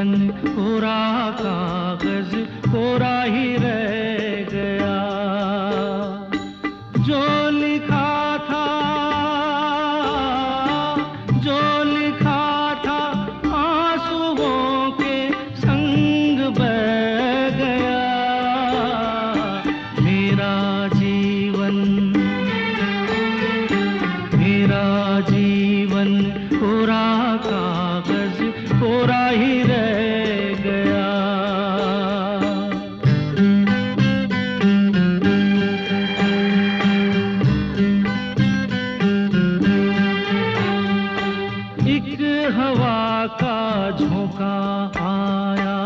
जीवन कोरा कागज कोरा ही रह गया। जो लिखा था, जो लिखा था आंसुओं के संग बह गया। मेरा जीवन, मेरा जीवन कोरा कागज कोरा ही रह गया। एक हवा का झोंका आया,